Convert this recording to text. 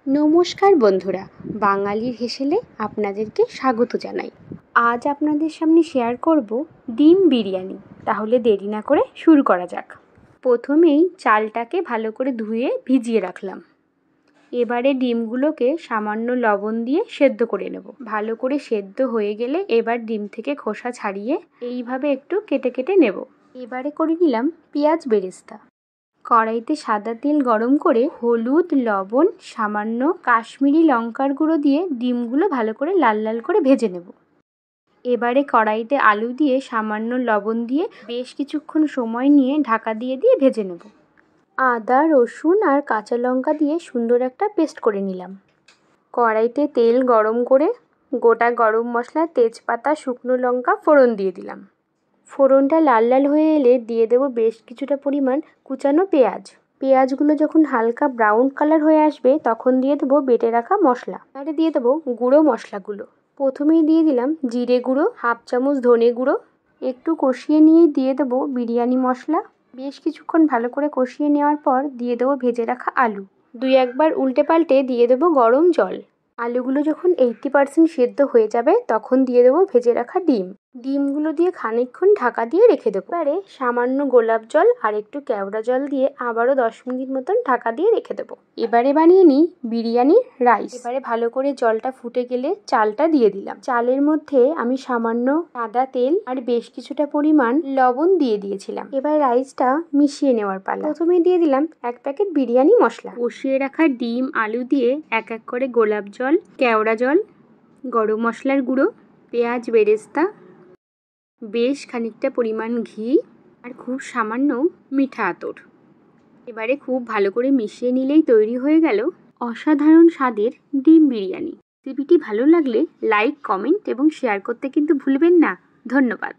নমস্কার বন্ধুরা, বাঙালির হেসেলে আপনাদেরকে স্বাগত জানাই। আজ আপনাদের সামনে শেয়ার করব ডিম বিরিয়ানি। তাহলে দেরি না করে শুরু করা যাক। প্রথমেই চালটাকে ভালো করে ধুয়ে ভিজিয়ে রাখলাম। এবারে ডিমগুলোকে সামান্য লবণ দিয়ে সেদ্ধ করে নেব। ভালো করে সেদ্ধ হয়ে গেলে এবার ডিম থেকে খোসা ছাড়িয়ে এইভাবে একটু কেটে কেটে নেব। এবারে করে নিলাম পেঁয়াজ বেরেস্তা। কড়াইতে সাদা তেল গরম করে হলুদ, লবণ, সামান্য কাশ্মীরি লঙ্কার গুঁড়ো দিয়ে ডিমগুলো ভালো করে লাল লাল করে ভেজে নেব। এবারে কড়াইতে আলু দিয়ে সামান্য লবণ দিয়ে বেশ কিছুক্ষণ সময় নিয়ে ঢাকা দিয়ে ভেজে নেব। আদা, রসুন আর কাঁচা লঙ্কা দিয়ে সুন্দর একটা পেস্ট করে নিলাম। কড়াইতে তেল গরম করে গোটা গরম মশলা, তেজপাতা, শুকনো লঙ্কা ফোড়ন দিয়ে দিলাম। ফোড়নটা লাল লাল হয়ে এলে দিয়ে দেবো বেশ কিছুটা পরিমাণ কুচানো পেঁয়াজ। পেঁয়াজগুলো যখন হালকা ব্রাউন কালার হয়ে আসবে তখন দিয়ে দেবো বেটে রাখা মশলা। তারপরে দিয়ে দেবো গুঁড়ো মশলাগুলো। প্রথমেই দিয়ে দিলাম জিরে গুঁড়ো, হাফ চামচ ধনে গুঁড়ো। একটু কষিয়ে নিয়েই দিয়ে দেবো বিরিয়ানি মশলা। বেশ কিছুক্ষণ ভালো করে কষিয়ে নেওয়ার পর দিয়ে দেবো ভেজে রাখা আলু। দুই একবার উল্টে পাল্টে দিয়ে দেবো গরম জল। আলুগুলো যখন 80% সেদ্ধ হয়ে যাবে তখন দিয়ে দেবো ভেজে রাখা ডিম। ডিমগুলো দিয়ে খানিকক্ষণ ঢাকা দিয়ে রেখে দেবো। এবারে সামান্য গোলাপ জল আর একটু কেওড়া জল দিয়ে আবারও 10 মিনিট মতন ঢাকা দিয়ে রেখে দেবো। এবারে বানিয়ে নিই বিরিয়ানির রাইস। এবারে ভালো করে জলটা ফুটে গেলে চালটা দিয়ে দিলাম। চালের মধ্যে আমি সামান্য সাদা তেল আর বেশ কিছুটা পরিমাণ লবণ দিয়ে দিয়েছিলাম। এবার রাইসটা মিশিয়ে নেওয়ার পালা। প্রথমে দিয়ে দিলাম 1 প্যাকেট বিরিয়ানি মশলা। কষিয়ে রাখা ডিম, আলু দিয়ে এক এক করে গোলাপ জল, কেওড়া জল, গরম মশলার গুঁড়ো, পেঁয়াজ বেরেস্তা, বেশ খানিকটা পরিমাণ ঘি আর খুব সামান্য মিঠা আতর। এবারে খুব ভালো করে মিশিয়ে নিলেই তৈরি হয়ে গেল অসাধারণ স্বাদের ডিম বিরিয়ানি। রেসিপিটি ভালো লাগলে লাইক, কমেন্ট এবং শেয়ার করতে কিন্তু ভুলবেন না। ধন্যবাদ।